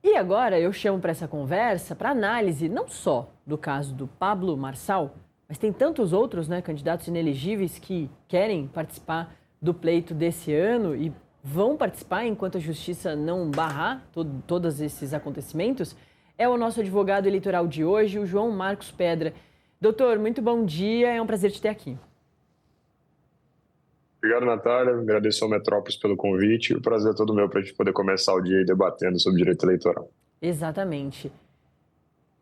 E agora eu chamo para essa conversa, para análise, não só do caso do Pablo Marçal, mas tem tantos outros, né, candidatos inelegíveis que querem participar do pleito desse ano e vão participar enquanto a justiça não barrar todos esses acontecimentos. É o nosso advogado eleitoral de hoje, o João Marcos Pedra. Doutor, muito bom dia, é um prazer te ter aqui. Obrigado, Natália. Agradeço ao Metrópolis pelo convite. O prazer é todo meu para a gente poder começar o dia aí debatendo sobre direito eleitoral. Exatamente.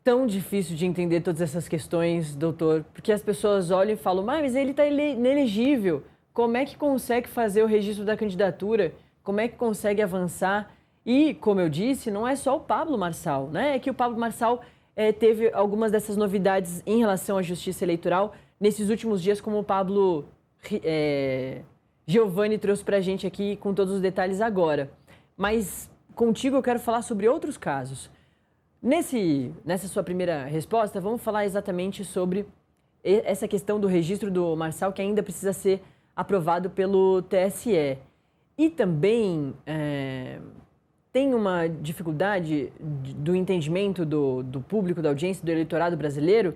Tão difícil de entender todas essas questões, doutor, porque as pessoas olham e falam, mas ele está inelegível. Como é que consegue fazer o registro da candidatura? Como é que consegue avançar? E, como eu disse, não é só o Pablo Marçal, né? É que o Pablo Marçal teve algumas dessas novidades em relação à justiça eleitoral nesses últimos dias, como o Pablo Giovanni trouxe para a gente aqui com todos os detalhes agora. Mas contigo eu quero falar sobre outros casos. Nessa sua primeira resposta, vamos falar exatamente sobre essa questão do registro do Marçal, que ainda precisa ser aprovado pelo TSE. E também tem uma dificuldade do entendimento do público, da audiência, do eleitorado brasileiro,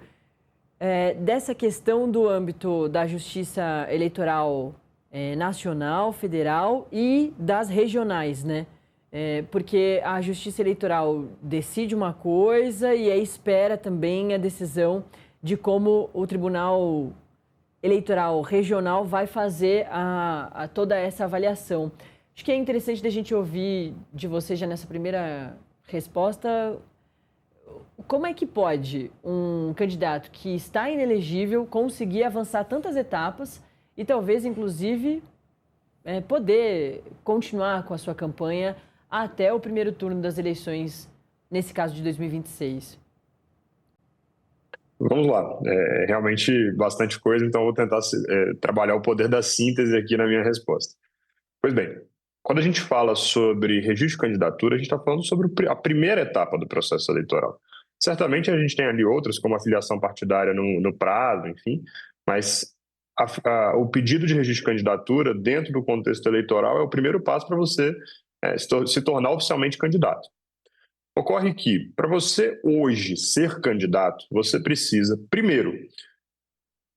dessa questão do âmbito da justiça eleitoral nacional, federal e das regionais, né? Porque a Justiça Eleitoral decide uma coisa e aí espera também a decisão de como o Tribunal Eleitoral Regional vai fazer toda essa avaliação. Acho que é interessante da gente ouvir de você já nessa primeira resposta, como é que pode um candidato que está inelegível conseguir avançar tantas etapas e talvez, inclusive, poder continuar com a sua campanha até o primeiro turno das eleições, nesse caso de 2026? Vamos lá. É realmente bastante coisa, então eu vou tentar trabalhar o poder da síntese aqui na minha resposta. Pois bem, quando a gente fala sobre registro de candidatura, a gente está falando sobre a primeira etapa do processo eleitoral. Certamente a gente tem ali outras, como a filiação partidária no prazo, enfim, mas o pedido de registro de candidatura dentro do contexto eleitoral é o primeiro passo para você se tornar oficialmente candidato. Ocorre que, para você hoje ser candidato, você precisa, primeiro,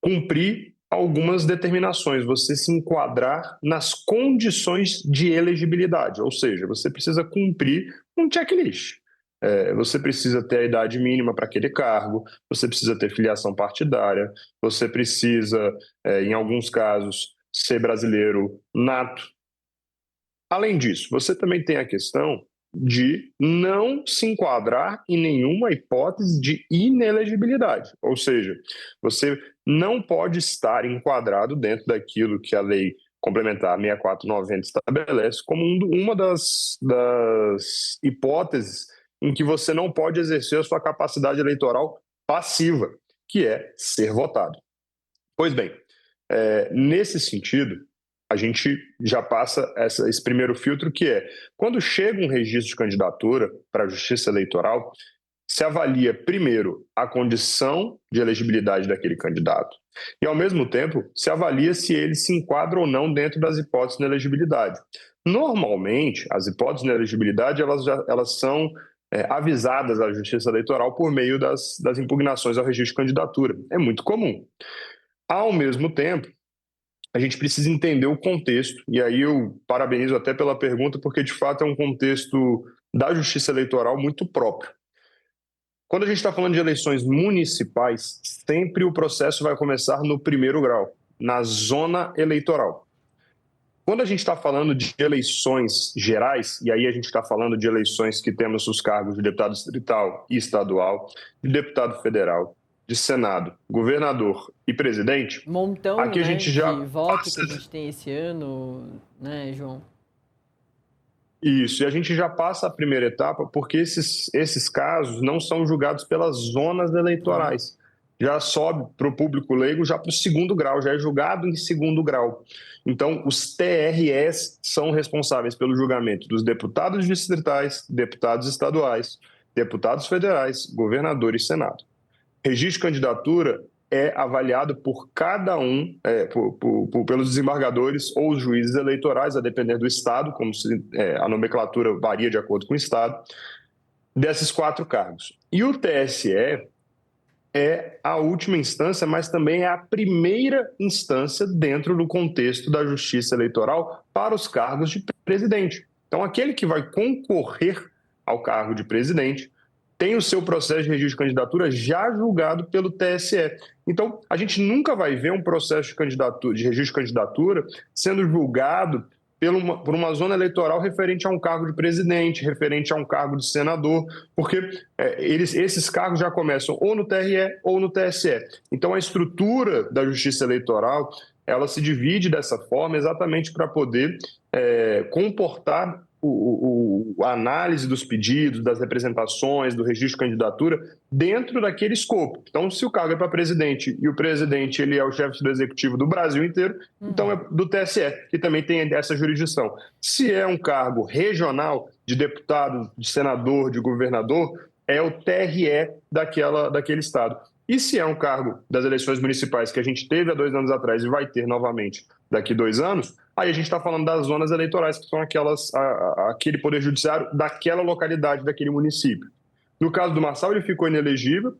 cumprir algumas determinações, você se enquadrar nas condições de elegibilidade, ou seja, você precisa cumprir um checklist. Você precisa ter a idade mínima para aquele cargo, você precisa ter filiação partidária, você precisa, em alguns casos, ser brasileiro nato. Além disso, você também tem a questão de não se enquadrar em nenhuma hipótese de inelegibilidade, ou seja, você não pode estar enquadrado dentro daquilo que a Lei Complementar 6490 estabelece como uma das hipóteses em que você não pode exercer a sua capacidade eleitoral passiva, que é ser votado. Pois bem, nesse sentido, a gente já passa esse primeiro filtro, que é, quando chega um registro de candidatura para a Justiça Eleitoral, se avalia primeiro a condição de elegibilidade daquele candidato e, ao mesmo tempo, se avalia se ele se enquadra ou não dentro das hipóteses de elegibilidade. Normalmente, as hipóteses de elegibilidade elas são avisadas à Justiça Eleitoral por meio das impugnações ao registro de candidatura. É muito comum. Ao mesmo tempo, a gente precisa entender o contexto, e aí eu parabenizo até pela pergunta, porque de fato é um contexto da justiça eleitoral muito próprio. Quando a gente está falando de eleições municipais, sempre o processo vai começar no primeiro grau, na zona eleitoral. Quando a gente está falando de eleições gerais, e aí a gente está falando de eleições que temos os cargos de deputado distrital e estadual, de deputado federal, de senado, governador e presidente, Montão, aqui a né, gente já de voto que passa a gente tem esse ano, né, João? isso, e a gente já passa a primeira etapa porque esses casos não são julgados pelas zonas Aham. eleitorais. Já sobe para o público leigo, já para o segundo grau, já é julgado em segundo grau. Então, os TREs são responsáveis pelo julgamento dos deputados distritais, deputados estaduais, deputados federais, governador e senado. Registro de candidatura é avaliado por cada um, pelos desembargadores ou os juízes eleitorais, a depender do estado, a nomenclatura varia de acordo com o estado. desses 4 cargos. E o TSE é a última instância, mas também é a primeira instância dentro do contexto da justiça eleitoral para os cargos de presidente. Então, aquele que vai concorrer ao cargo de presidente tem o seu processo de registro de candidatura já julgado pelo TSE. Então, a gente nunca vai ver um processo de registro de candidatura sendo julgado por uma zona eleitoral referente a um cargo de presidente, referente a um cargo de senador, porque esses cargos já começam ou no TRE ou no TSE. Então, a estrutura da justiça eleitoral, ela se divide dessa forma exatamente para poder comportar a análise dos pedidos, das representações, do registro de candidatura dentro daquele escopo. Então, se o cargo é para presidente e o presidente ele é o chefe do executivo do Brasil inteiro, então é do TSE, que também tem essa jurisdição. Se é um cargo regional, de deputado, de senador, de governador, é o TRE daquele estado. E se é um cargo das eleições municipais que a gente teve há 2 anos atrás e vai ter novamente daqui 2 anos, aí a gente está falando das zonas eleitorais, que são aquele poder judiciário daquela localidade, daquele município. No caso do Marçal, ele ficou inelegível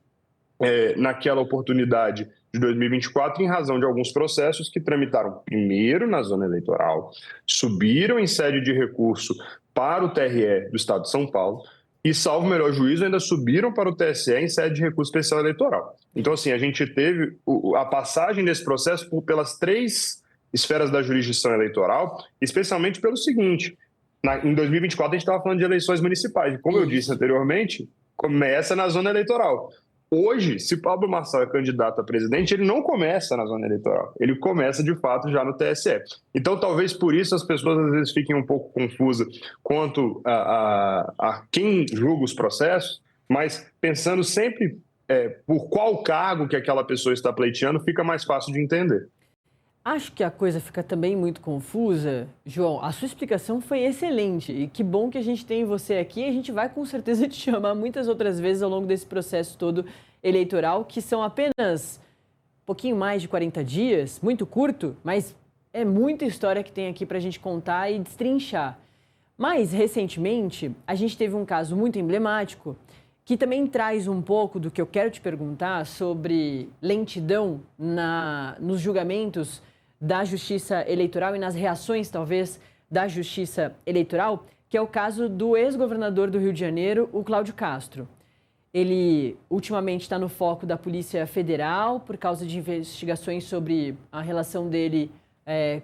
naquela oportunidade de 2024, em razão de alguns processos que tramitaram primeiro na zona eleitoral, subiram em sede de recurso para o TRE do Estado de São Paulo, e, salvo o melhor juízo, ainda subiram para o TSE em sede de recurso especial eleitoral. Então, assim, a gente teve a passagem desse processo pelas 3 esferas da jurisdição eleitoral, especialmente pelo seguinte: em 2024 a gente estava falando de eleições municipais, e como eu disse anteriormente, começa na zona eleitoral. Hoje, se Pablo Marçal é candidato a presidente, ele não começa na zona eleitoral, ele começa de fato já no TSE. Então, talvez por isso as pessoas às vezes fiquem um pouco confusas quanto a quem julga os processos, mas pensando sempre por qual cargo que aquela pessoa está pleiteando, fica mais fácil de entender. Acho que a coisa fica também muito confusa. João, a sua explicação foi excelente e que bom que a gente tem você aqui. A gente vai com certeza te chamar muitas outras vezes ao longo desse processo todo eleitoral, que são apenas um pouquinho mais de 40 dias, muito curto, mas é muita história que tem aqui para a gente contar e destrinchar. Mas, recentemente, a gente teve um caso muito emblemático que também traz um pouco do que eu quero te perguntar sobre lentidão nos julgamentos da Justiça Eleitoral e nas reações, talvez, da Justiça Eleitoral, que é o caso do ex-governador do Rio de Janeiro, o Cláudio Castro. Ele, ultimamente, está no foco da Polícia Federal por causa de investigações sobre a relação dele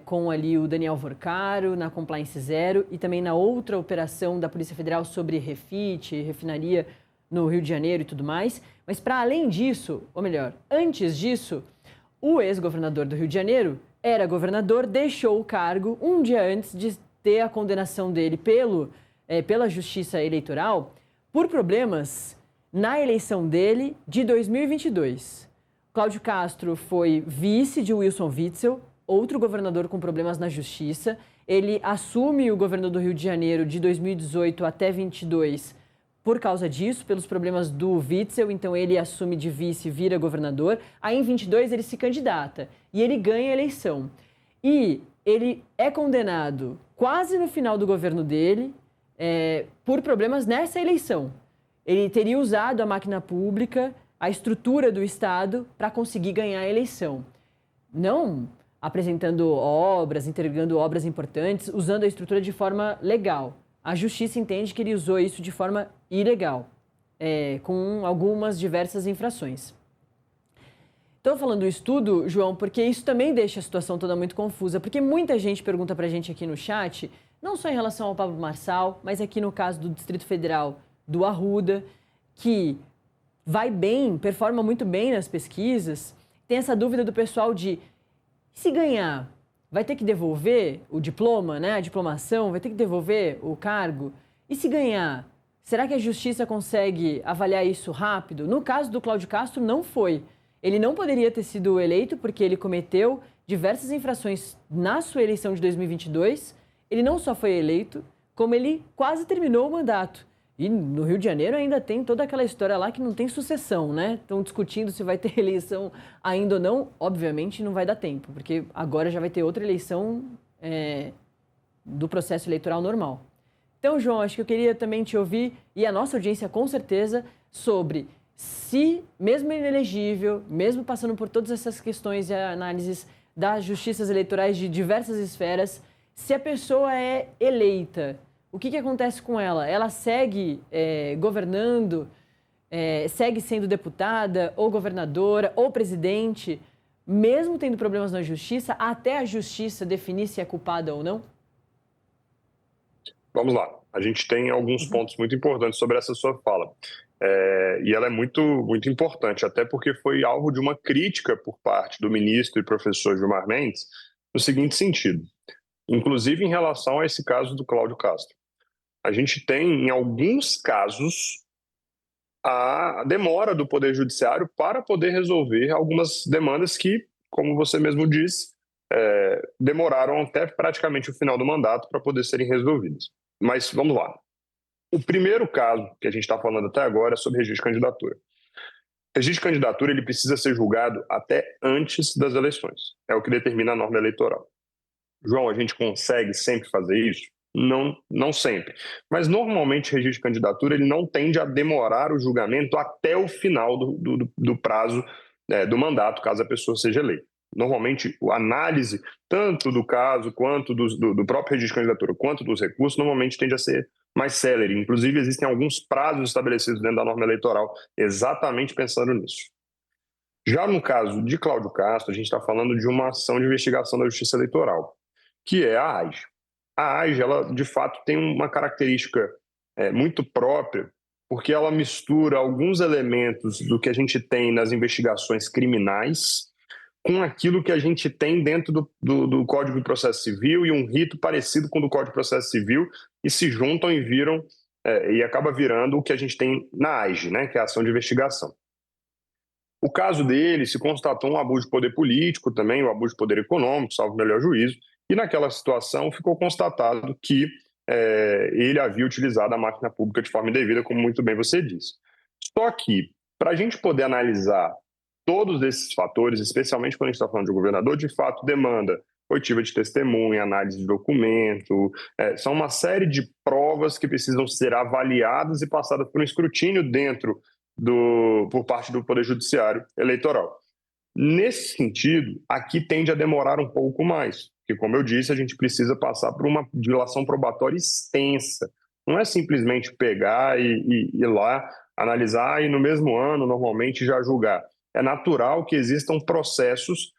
com ali o Daniel Vorcaro, na Compliance Zero, e também na outra operação da Polícia Federal sobre refit, refinaria no Rio de Janeiro e tudo mais. Mas, para além disso, ou melhor, antes disso, o ex-governador do Rio de Janeiro era governador, deixou o cargo um dia antes de ter a condenação dele pela Justiça Eleitoral por problemas na eleição dele de 2022. Cláudio Castro foi vice de Wilson Witzel, outro governador com problemas na Justiça. Ele assume o governo do Rio de Janeiro de 2018 até 2022 por causa disso, pelos problemas do Witzel, então ele assume de vice e vira governador. Aí em 22 ele se candidata e ele ganha a eleição. E ele é condenado quase no final do governo dele por problemas nessa eleição. Ele teria usado a máquina pública, a estrutura do Estado, para conseguir ganhar a eleição. Não apresentando obras, entregando obras importantes, usando a estrutura de forma legal. A Justiça entende que ele usou isso de forma ilegal, com algumas diversas infrações. Estou falando isso tudo, João, porque isso também deixa a situação toda muito confusa, porque muita gente pergunta para a gente aqui no chat, não só em relação ao Pablo Marçal, mas aqui no caso do Distrito Federal do Arruda, que vai bem, performa muito bem nas pesquisas, tem essa dúvida do pessoal de, se ganhar, vai ter que devolver o diploma, né? A diplomação, vai ter que devolver o cargo? E se ganhar, será que a Justiça consegue avaliar isso rápido? No caso do Cláudio Castro, não foi. Ele não poderia ter sido eleito porque ele cometeu diversas infrações na sua eleição de 2022. Ele não só foi eleito, como ele quase terminou o mandato. E no Rio de Janeiro ainda tem toda aquela história lá que não tem sucessão, né? Estão discutindo se vai ter eleição ainda ou não. Obviamente não vai dar tempo, porque agora já vai ter outra eleição do processo eleitoral normal. Então, João, acho que eu queria também te ouvir, e a nossa audiência com certeza, sobre se, mesmo inelegível, mesmo passando por todas essas questões e análises das justiças eleitorais de diversas esferas, se a pessoa é eleita, o que acontece com ela? Ela segue governando, segue sendo deputada, ou governadora, ou presidente, mesmo tendo problemas na justiça, até a justiça definir se é culpada ou não? Vamos lá. A gente tem alguns pontos muito importantes sobre essa sua fala. E ela é muito, muito importante, até porque foi alvo de uma crítica por parte do ministro e professor Gilmar Mendes, no seguinte sentido, inclusive em relação a esse caso do Cláudio Castro. A gente tem, em alguns casos, a demora do Poder Judiciário para poder resolver algumas demandas que, como você mesmo disse, demoraram até praticamente o final do mandato para poder serem resolvidas. Mas vamos lá. O primeiro caso que a gente está falando até agora é sobre registro de candidatura. O registro de candidatura ele precisa ser julgado até antes das eleições. É o que determina a norma eleitoral. João, a gente consegue sempre fazer isso? Não, não sempre. Mas normalmente o registro de candidatura ele não tende a demorar o julgamento até o final do prazo do mandato, caso a pessoa seja eleita. Normalmente, a análise, tanto do caso, quanto do próprio registro de candidatura, quanto dos recursos, normalmente tende a ser mais célere. Inclusive, existem alguns prazos estabelecidos dentro da norma eleitoral, exatamente pensando nisso. Já no caso de Cláudio Castro, a gente está falando de uma ação de investigação da Justiça Eleitoral, que é a AIGE. A AIGE, ela, de fato, tem uma característica muito própria, porque ela mistura alguns elementos do que a gente tem nas investigações criminais com aquilo que a gente tem dentro do Código de Processo Civil e um rito parecido com o do Código de Processo Civil e se juntam e viram e acaba virando o que a gente tem na AIGE, né, que é a ação de investigação. O caso dele se constatou um abuso de poder político também, o abuso de poder econômico, salvo o melhor juízo, e naquela situação ficou constatado que ele havia utilizado a máquina pública de forma indevida, como muito bem você disse. Só que, para a gente poder analisar todos esses fatores, especialmente quando a gente está falando de um governador, de fato demanda oitiva de testemunha, análise de documento, são uma série de provas que precisam ser avaliadas e passadas por um escrutínio por parte do Poder Judiciário Eleitoral. Nesse sentido, aqui tende a demorar um pouco mais, porque, como eu disse, a gente precisa passar por uma dilação probatória extensa. Não é simplesmente pegar e ir lá, analisar e no mesmo ano, normalmente, já julgar. É natural que existam processos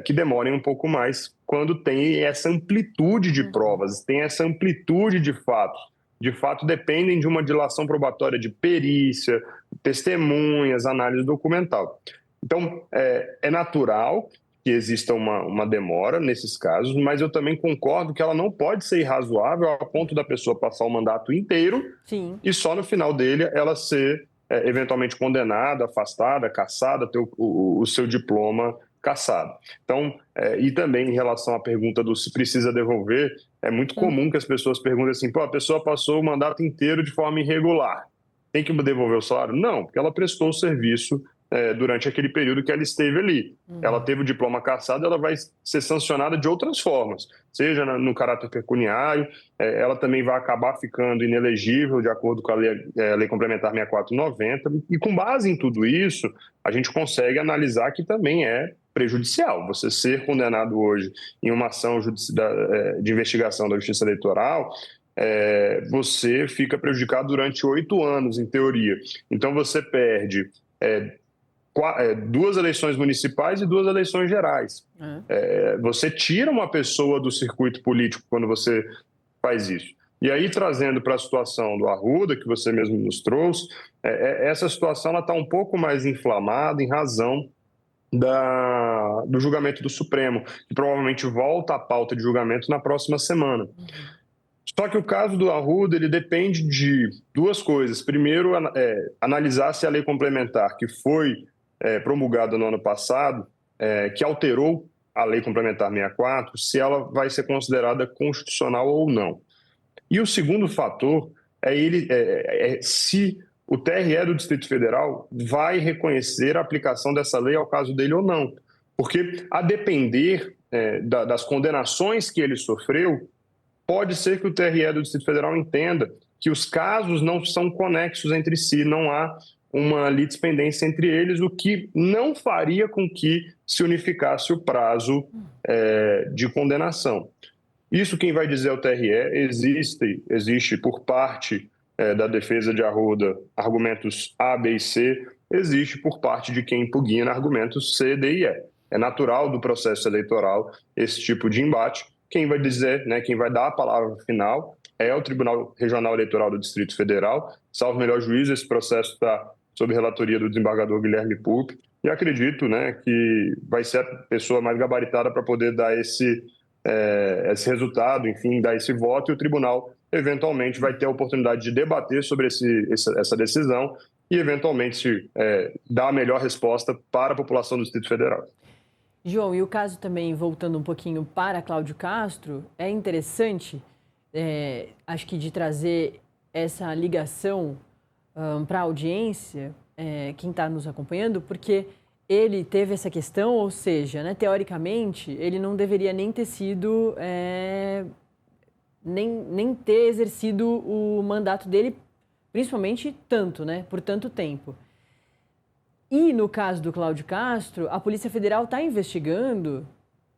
que demorem um pouco mais quando tem essa amplitude de provas, tem essa amplitude de fatos. De fato, dependem de uma dilação probatória de perícia, testemunhas, análise documental. Então, é natural que exista uma demora nesses casos, mas eu também concordo que ela não pode ser irrazoável ao ponto da pessoa passar o mandato inteiro Sim. E só no final dele ela ser eventualmente condenada, afastada, cassada, ter o seu diploma cassado. Então, e também em relação à pergunta do se precisa devolver, é muito comum que as pessoas perguntem assim, pô, a pessoa passou o mandato inteiro de forma irregular, tem que devolver o salário? Não, porque ela prestou o serviço durante aquele período que ela esteve ali. Ela teve o diploma cassado, ela vai ser sancionada de outras formas, seja no caráter pecuniário, ela também vai acabar ficando inelegível de acordo com a Lei Complementar 6490, e com base em tudo isso, a gente consegue analisar que também é prejudicial. Você ser condenado hoje em uma ação de investigação da Justiça Eleitoral, você fica prejudicado durante 8 anos, em teoria. Então, você perde 2 eleições municipais e 2 eleições gerais. Você tira uma pessoa do circuito político quando você faz isso. E aí, trazendo para a situação do Arruda, que você mesmo nos trouxe, essa situação está um pouco mais inflamada em razão do julgamento do Supremo, que provavelmente volta à pauta de julgamento na próxima semana. Só que o caso do Arruda, ele depende de 2 coisas. Primeiro, analisar se a lei complementar que foi promulgada no ano passado, que alterou a lei complementar 64, se ela vai ser considerada constitucional ou não. E o segundo fator é se o TRE do Distrito Federal vai reconhecer a aplicação dessa lei ao caso dele ou não. Porque, a depender das condenações que ele sofreu, pode ser que o TRE do Distrito Federal entenda que os casos não são conexos entre si, não há uma litispendência entre eles, o que não faria com que se unificasse o prazo de condenação. Isso quem vai dizer é o TRE. Existe por parte da defesa de Arruda argumentos A, B e C, existe por parte de quem impugna argumentos C, D e E. É natural do processo eleitoral esse tipo de embate. Quem vai dizer, né, quem vai dar a palavra final é o Tribunal Regional Eleitoral do Distrito Federal. Salvo melhor juízo, esse processo está sob relatoria do desembargador Guilherme Pupi, e acredito, né, que vai ser a pessoa mais gabaritada para poder dar esse resultado, enfim, dar esse voto, e o tribunal eventualmente vai ter a oportunidade de debater sobre essa decisão e eventualmente dar a melhor resposta para a população do Distrito Federal. João, e o caso também, voltando um pouquinho para Cláudio Castro, é interessante, acho que de trazer essa ligação para a audiência, quem está nos acompanhando, porque ele teve essa questão, ou seja, né, teoricamente, ele não deveria nem ter sido, nem ter exercido o mandato dele, principalmente tanto, né, por tanto tempo. E no caso do Cláudio Castro, a Polícia Federal está investigando,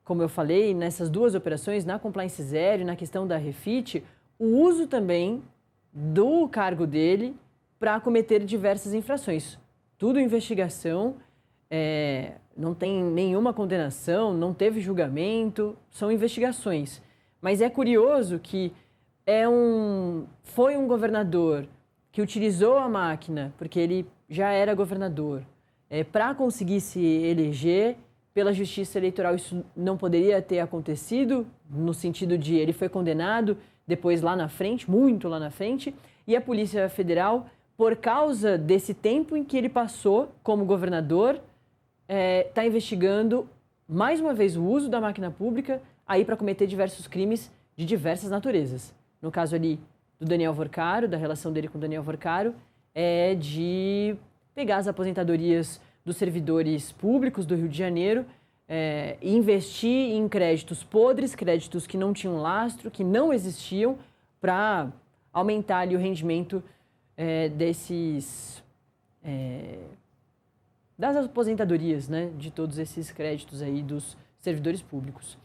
como eu falei, nessas duas operações, na Compliance Zero e na questão da Refit, o uso também do cargo dele para cometer diversas infrações. Tudo investigação, não tem nenhuma condenação, não teve julgamento, são investigações. Mas é curioso que foi um governador que utilizou a máquina, porque ele já era governador, para conseguir se eleger pela Justiça Eleitoral. Isso não poderia ter acontecido, no sentido de ele foi condenado depois lá na frente, muito lá na frente, e a Polícia Federal, por causa desse tempo em que ele passou como governador, está investigando mais uma vez o uso da máquina pública aí para cometer diversos crimes de diversas naturezas. No caso ali do Daniel Vorcaro, da relação dele com o Daniel Vorcaro, é de pegar as aposentadorias dos servidores públicos do Rio de Janeiro e investir em créditos podres, créditos que não tinham lastro, que não existiam, para aumentar ali o rendimento das aposentadorias, né, de todos esses créditos aí dos servidores públicos.